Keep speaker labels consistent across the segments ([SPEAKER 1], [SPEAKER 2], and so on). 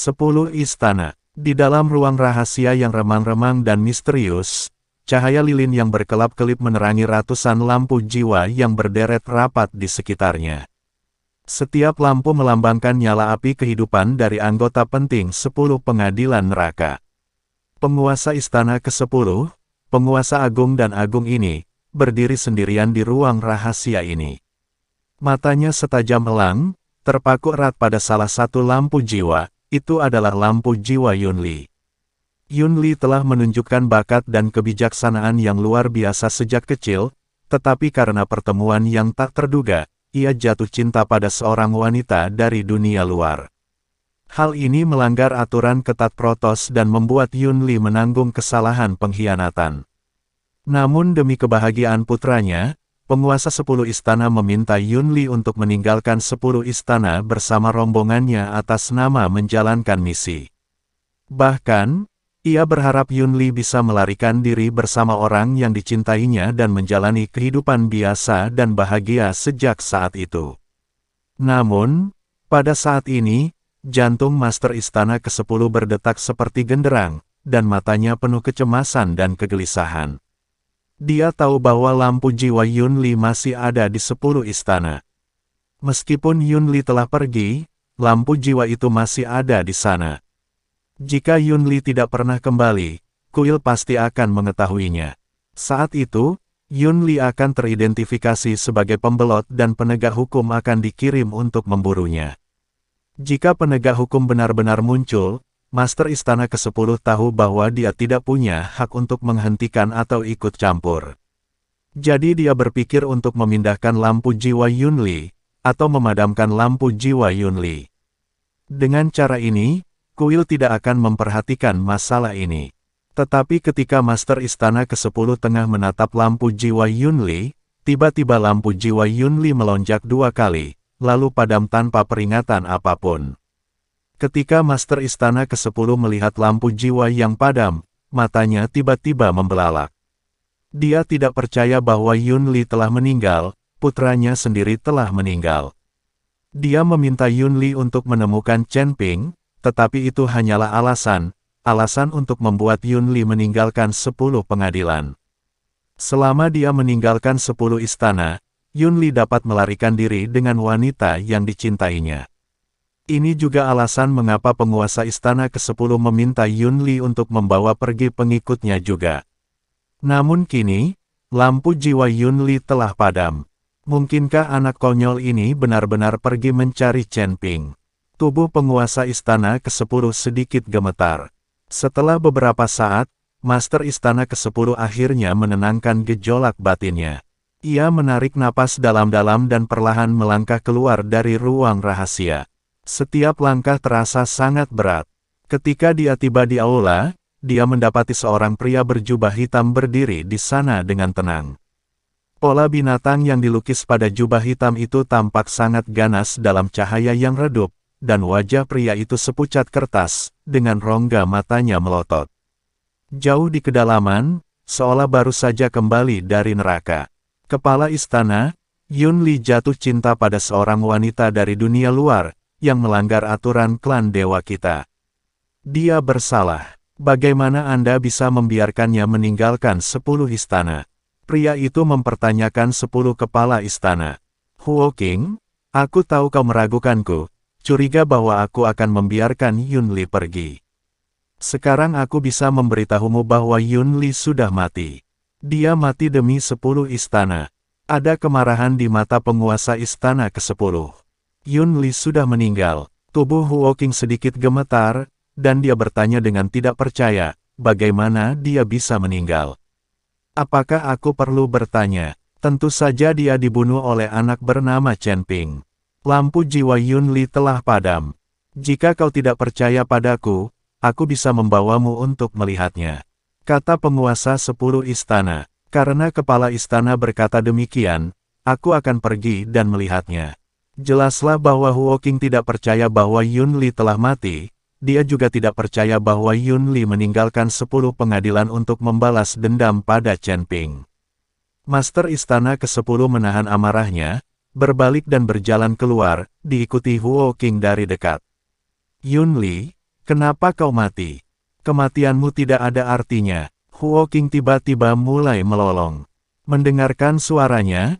[SPEAKER 1] 10 Istana. Di dalam ruang rahasia yang remang-remang dan misterius, cahaya lilin yang berkelap-kelip menerangi ratusan lampu jiwa yang berderet rapat di sekitarnya. Setiap lampu melambangkan nyala api kehidupan dari anggota penting 10 pengadilan neraka. Penguasa istana ke-10, penguasa agung dan agung ini, berdiri sendirian di ruang rahasia ini. Matanya setajam elang, terpaku erat pada salah satu lampu jiwa. Itu adalah lampu jiwa Yunli. Yunli telah menunjukkan bakat dan kebijaksanaan yang luar biasa sejak kecil, tetapi karena pertemuan yang tak terduga, ia jatuh cinta pada seorang wanita dari dunia luar. Hal ini melanggar aturan ketat Protos dan membuat Yunli menanggung kesalahan pengkhianatan. Namun demi kebahagiaan putranya, penguasa 10 istana meminta Yunli untuk meninggalkan 10 istana bersama rombongannya atas nama menjalankan misi. Bahkan, ia berharap Yunli bisa melarikan diri bersama orang yang dicintainya dan menjalani kehidupan biasa dan bahagia sejak saat itu. Namun, pada saat ini, jantung Master Istana ke-10 berdetak seperti genderang, dan matanya penuh kecemasan dan kegelisahan. Dia tahu bahwa lampu jiwa Yunli masih ada di 10 istana. Meskipun Yunli telah pergi, lampu jiwa itu masih ada di sana. Jika Yunli tidak pernah kembali, kuil pasti akan mengetahuinya. Saat itu, Yunli akan teridentifikasi sebagai pembelot dan penegak hukum akan dikirim untuk memburunya. Jika penegak hukum benar-benar muncul, Master Istana ke-10 tahu bahwa dia tidak punya hak untuk menghentikan atau ikut campur. Jadi dia berpikir untuk memindahkan lampu jiwa Yunli, atau memadamkan lampu jiwa Yunli. Dengan cara ini, kuil tidak akan memperhatikan masalah ini. Tetapi ketika Master Istana ke-10 tengah menatap lampu jiwa Yunli, tiba-tiba lampu jiwa Yunli melonjak 2 kali, lalu padam tanpa peringatan apapun. Ketika Master Istana ke-10 melihat lampu jiwa yang padam, matanya tiba-tiba membelalak. Dia tidak percaya bahwa Yunli telah meninggal, putranya sendiri telah meninggal. Dia meminta Yunli untuk menemukan Chen Ping, tetapi itu hanyalah alasan untuk membuat Yunli meninggalkan 10 pengadilan. Selama dia meninggalkan 10 istana, Yunli dapat melarikan diri dengan wanita yang dicintainya. Ini juga alasan mengapa penguasa istana ke-10 meminta Yunli untuk membawa pergi pengikutnya juga. Namun kini, lampu jiwa Yunli telah padam. Mungkinkah anak konyol ini benar-benar pergi mencari Chen Ping? Tubuh penguasa istana ke-10 sedikit gemetar. Setelah beberapa saat, Master Istana ke-10 akhirnya menenangkan gejolak batinnya. Ia menarik napas dalam-dalam dan perlahan melangkah keluar dari ruang rahasia. Setiap langkah terasa sangat berat. Ketika dia tiba di aula, dia mendapati seorang pria berjubah hitam berdiri di sana dengan tenang. Pola binatang yang dilukis pada jubah hitam itu tampak sangat ganas dalam cahaya yang redup, dan wajah pria itu sepucat kertas, dengan rongga matanya melotot. Jauh di kedalaman, seolah baru saja kembali dari neraka. Kepala istana, Yunli jatuh cinta pada seorang wanita dari dunia luar, yang melanggar aturan klan dewa kita. Dia bersalah. Bagaimana Anda bisa membiarkannya meninggalkan 10 istana? Pria itu mempertanyakan 10 kepala istana. Huo King, aku tahu kau meragukanku, curiga bahwa aku akan membiarkan Yunli pergi. Sekarang aku bisa memberitahumu bahwa Yunli sudah mati. Dia mati demi 10 istana. Ada kemarahan di mata penguasa istana ke-10. Yunli sudah meninggal. Tubuh Huo King sedikit gemetar, dan dia bertanya dengan tidak percaya, bagaimana dia bisa meninggal. Apakah aku perlu bertanya? Tentu saja dia dibunuh oleh anak bernama Chen Ping. Lampu jiwa Yunli telah padam. Jika kau tidak percaya padaku, aku bisa membawamu untuk melihatnya. Kata penguasa 10 istana. Karena kepala istana berkata demikian, aku akan pergi dan melihatnya. Jelaslah bahwa Huo King tidak percaya bahwa Yunli telah mati, dia juga tidak percaya bahwa Yunli meninggalkan 10 pengadilan untuk membalas dendam pada Chen Ping. Master Istana ke-10 menahan amarahnya, berbalik dan berjalan keluar, diikuti Huo King dari dekat. Yunli, Kenapa kau mati? Kematianmu tidak ada artinya. Huo Qing tiba-tiba mulai melolong. Mendengarkan suaranya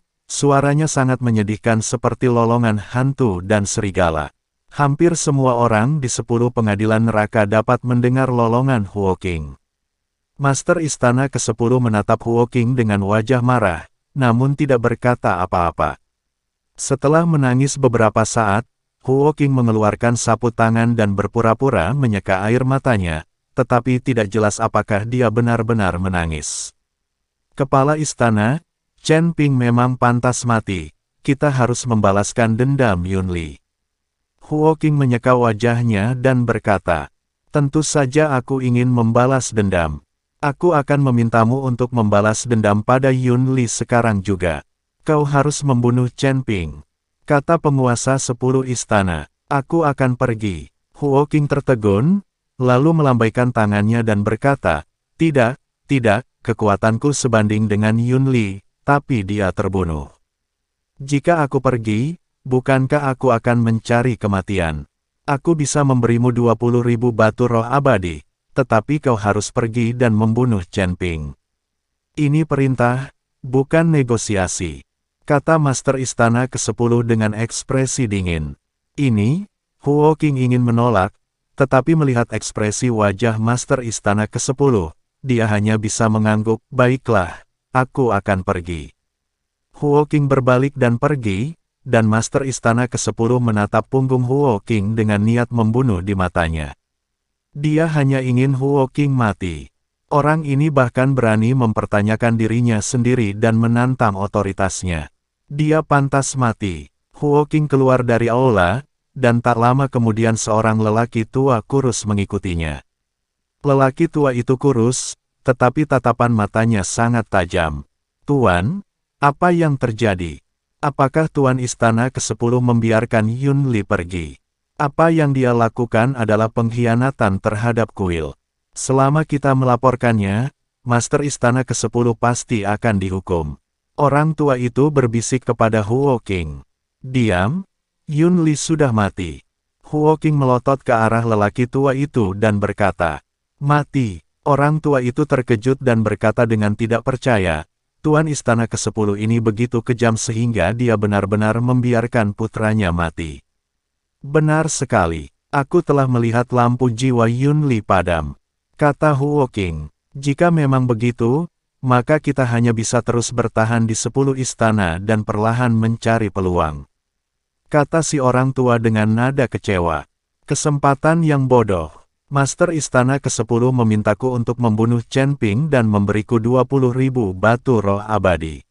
[SPEAKER 1] sangat menyedihkan seperti lolongan hantu dan serigala. Hampir semua orang di 10 pengadilan neraka dapat mendengar lolongan Huo Qing. Master Istana ke-10 menatap Huo Qing dengan wajah marah, namun tidak berkata apa-apa. Setelah menangis beberapa saat, Huo Qing mengeluarkan sapu tangan dan berpura-pura menyeka air matanya, tetapi tidak jelas apakah dia benar-benar menangis. Kepala istana, Chen Ping memang pantas mati. Kita harus membalaskan dendam Yunli. Huo Qing menyeka wajahnya dan berkata, tentu saja aku ingin membalas dendam. Aku akan memintamu untuk membalas dendam pada Yunli sekarang juga. Kau harus membunuh Chen Ping. Kata penguasa 10 istana, aku akan pergi. Huo Qing tertegun, lalu melambaikan tangannya dan berkata, tidak, kekuatanku sebanding dengan Yunli, tapi dia terbunuh. Jika aku pergi, bukankah aku akan mencari kematian? Aku bisa memberimu 20.000 batu roh abadi, tetapi kau harus pergi dan membunuh Chen Ping. Ini perintah, bukan negosiasi. Kata Master Istana ke-10 dengan ekspresi dingin. Ini, Huo Qing ingin menolak, tetapi melihat ekspresi wajah Master Istana ke-10, dia hanya bisa mengangguk, baiklah, aku akan pergi. Huo Qing berbalik dan pergi, dan Master Istana ke-10 menatap punggung Huo Qing dengan niat membunuh di matanya. Dia hanya ingin Huo Qing mati. Orang ini bahkan berani mempertanyakan dirinya sendiri dan menantang otoritasnya. Dia pantas mati. Huo Qing keluar dari aula, dan tak lama kemudian seorang lelaki tua kurus mengikutinya. Lelaki tua itu kurus, tetapi tatapan matanya sangat tajam. Tuan, apa yang terjadi? Apakah Tuan Istana ke-10 membiarkan Yunli pergi? Apa yang dia lakukan adalah pengkhianatan terhadap kuil. Selama kita melaporkannya, Master Istana ke-10 pasti akan dihukum. Orang tua itu berbisik kepada Huo Qing. Diam, Yunli sudah mati. Huo Qing melotot ke arah lelaki tua itu dan berkata, mati. Orang tua itu terkejut dan berkata dengan tidak percaya, Tuan Istana ke-10 ini begitu kejam sehingga dia benar-benar membiarkan putranya mati. Benar sekali, aku telah melihat lampu jiwa Yunli padam. Kata Huo Qing, jika memang begitu, maka kita hanya bisa terus bertahan di 10 istana dan perlahan mencari peluang. Kata si orang tua dengan nada kecewa. Kesempatan yang bodoh. Master Istana ke-10 memintaku untuk membunuh Chen Ping dan memberiku 20.000 batu roh abadi.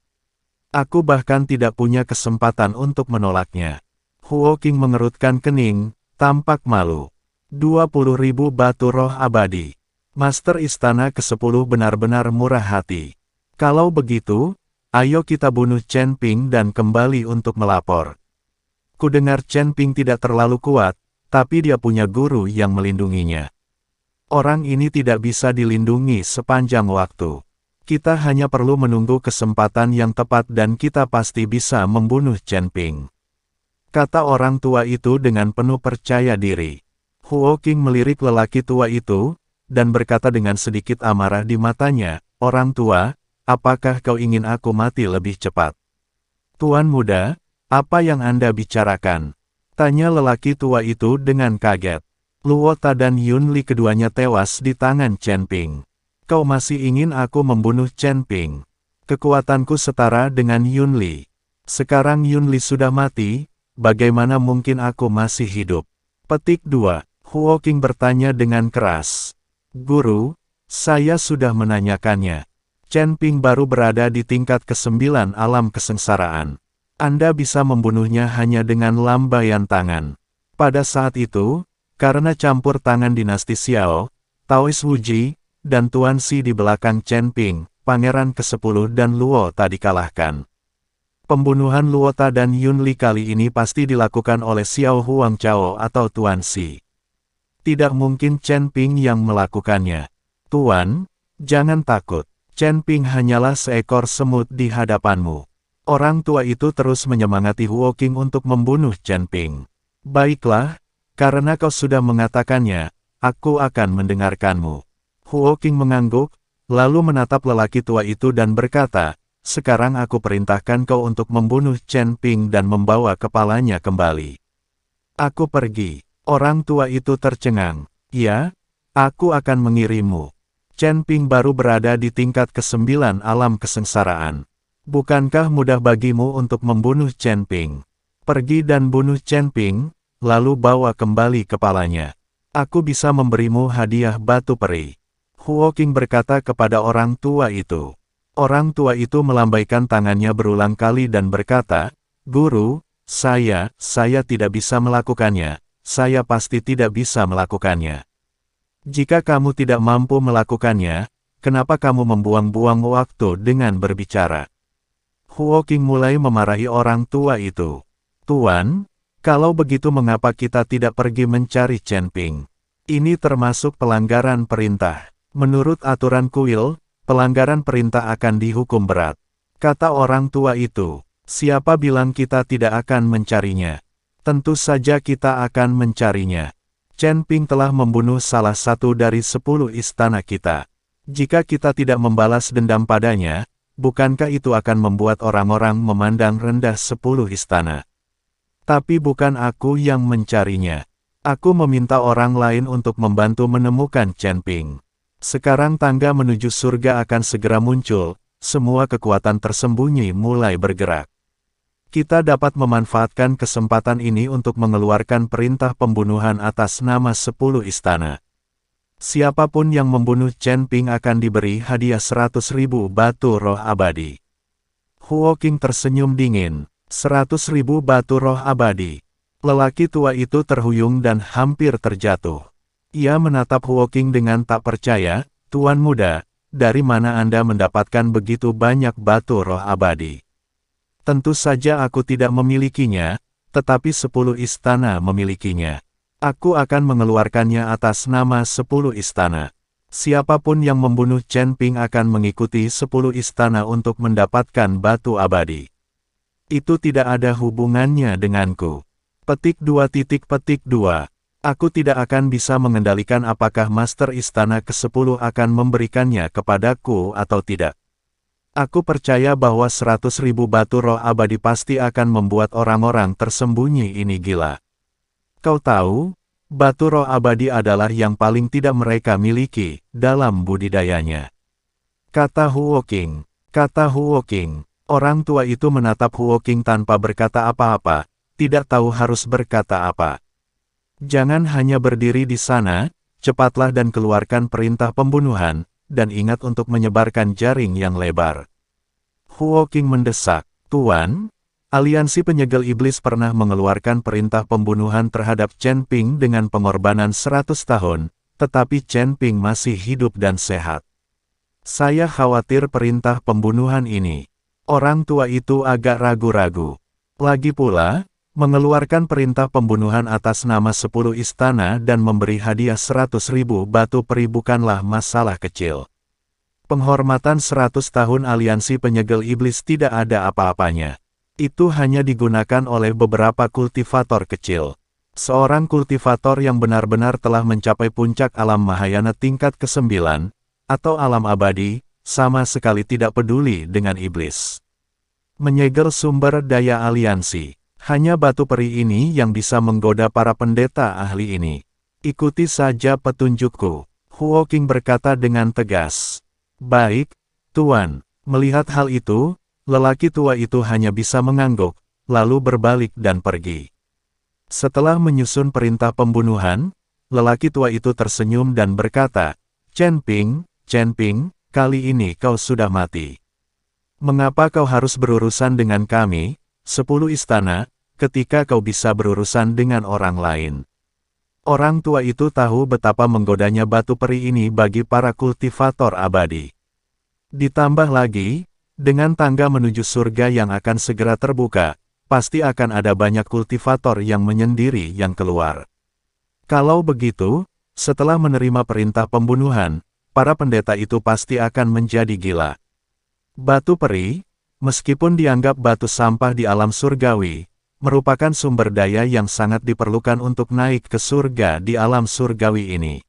[SPEAKER 1] Aku bahkan tidak punya kesempatan untuk menolaknya. Huo Qing mengerutkan kening, tampak malu. 20.000 batu roh abadi. Master Istana ke-10 benar-benar murah hati. Kalau begitu, ayo kita bunuh Chen Ping dan kembali untuk melapor. Kudengar Chen Ping tidak terlalu kuat, tapi dia punya guru yang melindunginya. Orang ini tidak bisa dilindungi sepanjang waktu. Kita hanya perlu menunggu kesempatan yang tepat dan kita pasti bisa membunuh Chen Ping. Kata orang tua itu dengan penuh percaya diri. Huo Qing melirik lelaki tua itu, dan berkata dengan sedikit amarah di matanya, orang tua, apakah kau ingin aku mati lebih cepat? Tuan muda, apa yang Anda bicarakan? Tanya lelaki tua itu dengan kaget. Luo Ta dan Yunli keduanya tewas di tangan Chen Ping. Kau masih ingin aku membunuh Chen Ping? Kekuatanku setara dengan Yunli. Sekarang Yunli sudah mati, bagaimana mungkin aku masih hidup? Petik 2. Huo Qing bertanya dengan keras. Guru, saya sudah menanyakannya. Chen Ping baru berada di tingkat ke-9 alam kesengsaraan. Anda bisa membunuhnya hanya dengan lambaian tangan. Pada saat itu, karena campur tangan dinasti Xiao, Taois Wuji, dan Tuan Si di belakang Chen Ping, Pangeran ke-10 dan Luo Ta dikalahkan. Pembunuhan Luo Ta dan Yunli kali ini pasti dilakukan oleh Xiao Huangchao atau Tuan Si. Tidak mungkin Chen Ping yang melakukannya. Tuan, jangan takut. Chen Ping hanyalah seekor semut di hadapanmu. Orang tua itu terus menyemangati Huo Qing untuk membunuh Chen Ping. Baiklah, karena kau sudah mengatakannya, aku akan mendengarkanmu. Huo Qing mengangguk, lalu menatap lelaki tua itu dan berkata, sekarang aku perintahkan kau untuk membunuh Chen Ping dan membawa kepalanya kembali. Aku pergi. Orang tua itu tercengang. Ya, aku akan mengirimmu. Chen Ping baru berada di tingkat ke-9 alam kesengsaraan. Bukankah mudah bagimu untuk membunuh Chen Ping? Pergi dan bunuh Chen Ping, lalu bawa kembali kepalanya. Aku bisa memberimu hadiah batu peri. Huo Qing berkata kepada orang tua itu. Orang tua itu melambaikan tangannya berulang kali dan berkata, Guru, saya tidak bisa melakukannya. Saya pasti tidak bisa melakukannya. Jika kamu tidak mampu melakukannya, kenapa kamu membuang-buang waktu dengan berbicara? Huo Qing mulai memarahi orang tua itu. Tuan, kalau begitu mengapa kita tidak pergi mencari Chen Ping? Ini termasuk pelanggaran perintah. Menurut aturan kuil, pelanggaran perintah akan dihukum berat. Kata orang tua itu, siapa bilang kita tidak akan mencarinya? Tentu saja kita akan mencarinya. Chen Ping telah membunuh salah satu dari 10 istana kita. Jika kita tidak membalas dendam padanya, bukankah itu akan membuat orang-orang memandang rendah 10 istana? Tapi bukan aku yang mencarinya. Aku meminta orang lain untuk membantu menemukan Chen Ping. Sekarang tangga menuju surga akan segera muncul, semua kekuatan tersembunyi mulai bergerak. Kita dapat memanfaatkan kesempatan ini untuk mengeluarkan perintah pembunuhan atas nama 10 istana. Siapapun yang membunuh Chen Ping akan diberi hadiah 100.000 batu roh abadi. Huo Qing tersenyum dingin. 100.000 batu roh abadi. Lelaki tua itu terhuyung dan hampir terjatuh. Ia menatap Huo Qing dengan tak percaya, Tuan muda, dari mana Anda mendapatkan begitu banyak batu roh abadi? Tentu saja aku tidak memilikinya, tetapi 10 istana memilikinya. Aku akan mengeluarkannya atas nama 10 istana. Siapapun yang membunuh Chen Ping akan mengikuti 10 istana untuk mendapatkan batu abadi. Itu tidak ada hubungannya denganku. Petik 2. Aku tidak akan bisa mengendalikan apakah Master Istana ke-10 akan memberikannya kepadaku atau tidak. Aku percaya bahwa 100.000 batu roh abadi pasti akan membuat orang-orang tersembunyi ini gila. Kau tahu, batu roh abadi adalah yang paling tidak mereka miliki dalam budidayanya. Kata Huo Qing. Orang tua itu menatap Huo Qing tanpa berkata apa-apa, tidak tahu harus berkata apa. Jangan hanya berdiri di sana, cepatlah dan keluarkan perintah pembunuhan, dan ingat untuk menyebarkan jaring yang lebar. Huo Qing mendesak, Tuan, aliansi penyegel iblis pernah mengeluarkan perintah pembunuhan terhadap Chen Ping dengan pengorbanan 100 tahun, tetapi Chen Ping masih hidup dan sehat. Saya khawatir perintah pembunuhan ini. Orang tua itu agak ragu-ragu. Lagi pula, mengeluarkan perintah pembunuhan atas nama 10 istana dan memberi hadiah 100.000 batu peri bukanlah masalah kecil. Penghormatan 100 tahun aliansi penyegel iblis tidak ada apa-apanya. Itu hanya digunakan oleh beberapa kultivator kecil. Seorang kultivator yang benar-benar telah mencapai puncak alam Mahayana tingkat ke-9, atau alam abadi, sama sekali tidak peduli dengan iblis. Menyegel sumber daya aliansi. Hanya batu peri ini yang bisa menggoda para pendeta ahli ini. Ikuti saja petunjukku. Huo Qing berkata dengan tegas. Baik, Tuan. Melihat hal itu, lelaki tua itu hanya bisa mengangguk, lalu berbalik dan pergi. Setelah menyusun perintah pembunuhan, lelaki tua itu tersenyum dan berkata, Chen Ping, kali ini kau sudah mati. Mengapa kau harus berurusan dengan kami, 10 istana, ketika kau bisa berurusan dengan orang lain? Orang tua itu tahu betapa menggodanya batu peri ini bagi para kultivator abadi. Ditambah lagi, dengan tangga menuju surga yang akan segera terbuka, pasti akan ada banyak kultivator yang menyendiri yang keluar. Kalau begitu, setelah menerima perintah pembunuhan, para pendeta itu pasti akan menjadi gila. Batu peri, meskipun dianggap batu sampah di alam surgawi, merupakan sumber daya yang sangat diperlukan untuk naik ke surga di alam surgawi ini.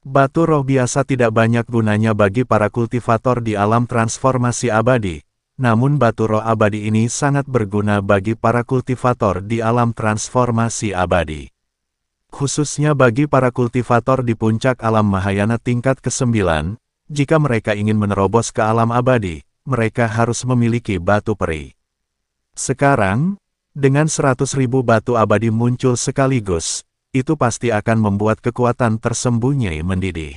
[SPEAKER 1] Batu roh biasa tidak banyak gunanya bagi para kultivator di alam transformasi abadi, namun batu roh abadi ini sangat berguna bagi para kultivator di alam transformasi abadi. Khususnya bagi para kultivator di puncak alam Mahayana tingkat ke-9, jika mereka ingin menerobos ke alam abadi, mereka harus memiliki batu peri. Sekarang, dengan 100.000 batu abadi muncul sekaligus, itu pasti akan membuat kekuatan tersembunyi mendidih.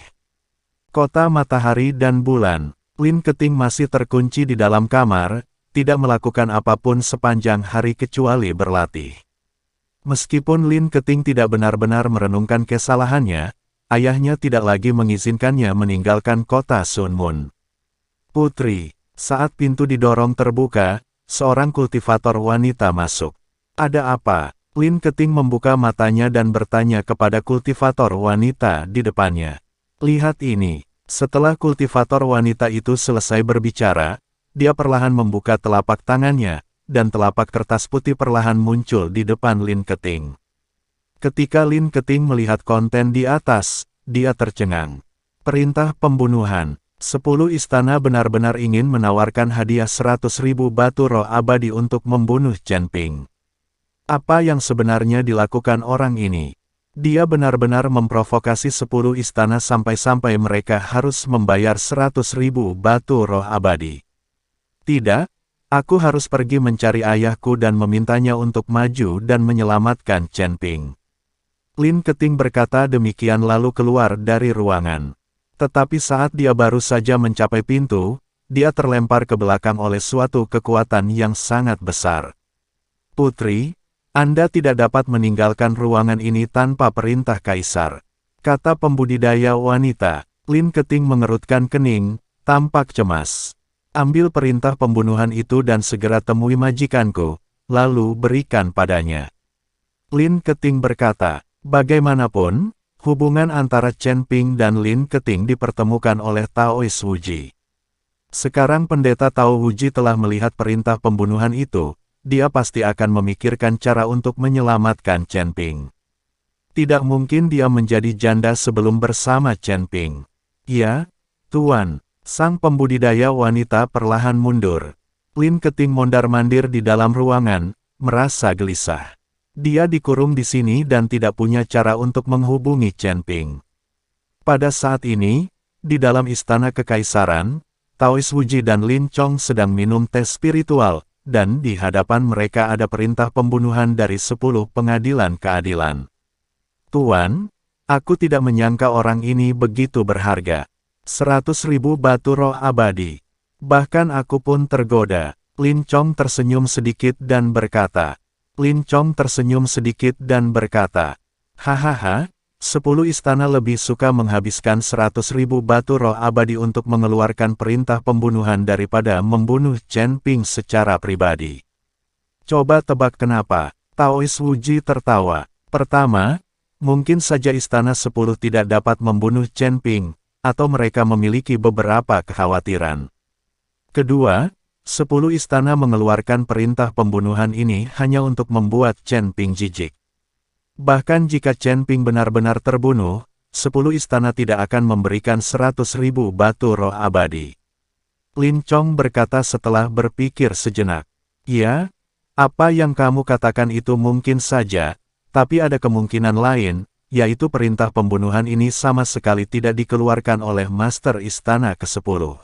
[SPEAKER 1] Kota matahari dan bulan, Lin Keting masih terkunci di dalam kamar, tidak melakukan apapun sepanjang hari kecuali berlatih. Meskipun Lin Keting tidak benar-benar merenungkan kesalahannya, ayahnya tidak lagi mengizinkannya meninggalkan kota Sun Moon. Putri, saat pintu didorong terbuka, seorang kultivator wanita masuk. Ada apa? Lin Keting membuka matanya dan bertanya kepada kultivator wanita di depannya. Lihat ini. Setelah kultivator wanita itu selesai berbicara, dia perlahan membuka telapak tangannya, dan telapak kertas putih perlahan muncul di depan Lin Keting. Ketika Lin Keting melihat konten di atas, dia tercengang. Perintah pembunuhan. 10 istana benar-benar ingin menawarkan hadiah 100.000 batu roh abadi untuk membunuh Chen Ping. Apa yang sebenarnya dilakukan orang ini? Dia benar-benar memprovokasi 10 istana sampai-sampai mereka harus membayar 100.000 batu roh abadi. Tidak, aku harus pergi mencari ayahku dan memintanya untuk maju dan menyelamatkan Chen Ping. Lin Keting berkata demikian lalu keluar dari ruangan. Tetapi saat dia baru saja mencapai pintu, dia terlempar ke belakang oleh suatu kekuatan yang sangat besar. Putri, Anda tidak dapat meninggalkan ruangan ini tanpa perintah kaisar, kata pembudidaya wanita. Lin Keting mengerutkan kening, tampak cemas. Ambil perintah pembunuhan itu dan segera temui majikanku, lalu berikan padanya. Lin Keting berkata, bagaimanapun, hubungan antara Chen Ping dan Lin Keting dipertemukan oleh Taoist Wuji. Sekarang pendeta Tao Wuji telah melihat perintah pembunuhan itu, dia pasti akan memikirkan cara untuk menyelamatkan Chen Ping. Tidak mungkin dia menjadi janda sebelum bersama Chen Ping. Ya, Tuan, sang pembudidaya wanita perlahan mundur. Lin Keting mondar-mandir di dalam ruangan, merasa gelisah. Dia dikurung di sini dan tidak punya cara untuk menghubungi Chen Ping. Pada saat ini, di dalam istana kekaisaran, Taoist Wuji dan Lin Chong sedang minum teh spiritual, dan di hadapan mereka ada perintah pembunuhan dari 10 pengadilan keadilan. Tuan, aku tidak menyangka orang ini begitu berharga. 100.000 batu roh abadi. Bahkan aku pun tergoda. Lin Chong tersenyum sedikit dan berkata. Hahaha, 10 istana lebih suka menghabiskan 100.000 batu roh abadi untuk mengeluarkan perintah pembunuhan daripada membunuh Chen Ping secara pribadi. Coba tebak kenapa? Taoist Wuji tertawa. Pertama, mungkin saja istana 10 tidak dapat membunuh Chen Ping, atau mereka memiliki beberapa kekhawatiran. Kedua, 10 istana mengeluarkan perintah pembunuhan ini hanya untuk membuat Chen Ping jijik. Bahkan jika Chen Ping benar-benar terbunuh, 10 istana tidak akan memberikan 100.000 batu roh abadi. Lin Chong berkata setelah berpikir sejenak. Ya, apa yang kamu katakan itu mungkin saja, tapi ada kemungkinan lain, yaitu perintah pembunuhan ini sama sekali tidak dikeluarkan oleh Master Istana ke-10.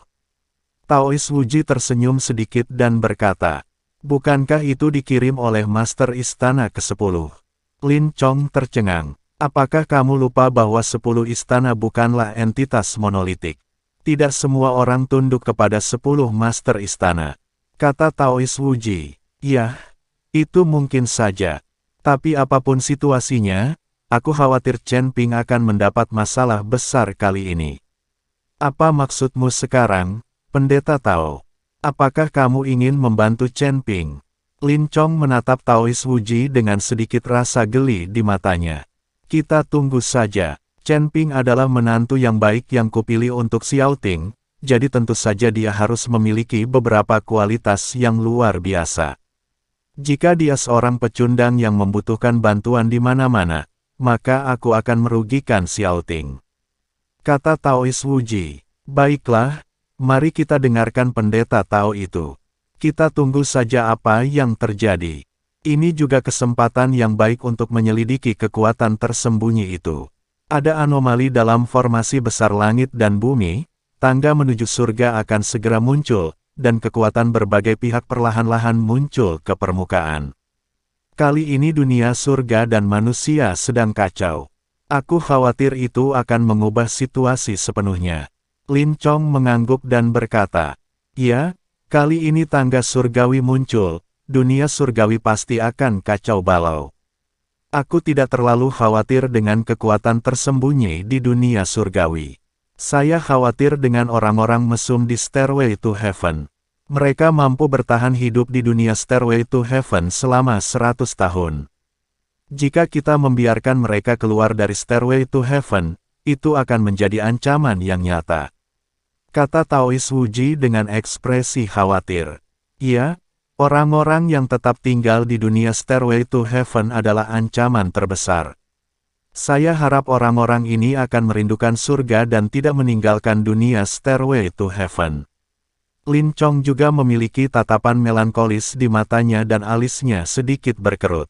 [SPEAKER 1] Taoist Wuji tersenyum sedikit dan berkata, bukankah itu dikirim oleh Master Istana ke-10? Lin Chong tercengang. Apakah kamu lupa bahwa 10 istana bukanlah entitas monolitik? Tidak semua orang tunduk kepada 10 master istana. Kata Taoist Wuji. Ya, itu mungkin saja. Tapi apapun situasinya, aku khawatir Chen Ping akan mendapat masalah besar kali ini. Apa maksudmu sekarang, Pendeta Tao? Apakah kamu ingin membantu Chen Ping? Lin Chong menatap Taoist Wuji dengan sedikit rasa geli di matanya. Kita tunggu saja. Chen Ping adalah menantu yang baik yang kupilih untuk Xiao Ting, jadi tentu saja dia harus memiliki beberapa kualitas yang luar biasa. Jika dia seorang pecundang yang membutuhkan bantuan di mana-mana, maka aku akan merugikan Xiao Ting. kata Taois Wuji. Baiklah, mari kita dengarkan pendeta Tao itu. Kita tunggu saja apa yang terjadi. Ini juga kesempatan yang baik untuk menyelidiki kekuatan tersembunyi itu. Ada anomali dalam formasi besar langit dan bumi, tangga menuju surga akan segera muncul, dan kekuatan berbagai pihak perlahan-lahan muncul ke permukaan. Kali ini dunia surga dan manusia sedang kacau. Aku khawatir itu akan mengubah situasi sepenuhnya. Lin Chong mengangguk dan berkata, ya, kali ini tangga surgawi muncul, dunia surgawi pasti akan kacau balau. Aku tidak terlalu khawatir dengan kekuatan tersembunyi di dunia surgawi. Saya khawatir dengan orang-orang mesum di Stairway to Heaven. Mereka mampu bertahan hidup di dunia Stairway to Heaven selama 100 tahun. Jika kita membiarkan mereka keluar dari Stairway to Heaven, itu akan menjadi ancaman yang nyata. Kata Taois Wuji dengan ekspresi khawatir. Iya, orang-orang yang tetap tinggal di dunia Stairway to Heaven adalah ancaman terbesar. Saya harap orang-orang ini akan merindukan surga dan tidak meninggalkan dunia Stairway to Heaven. Lin Chong juga memiliki tatapan melankolis di matanya dan alisnya sedikit berkerut.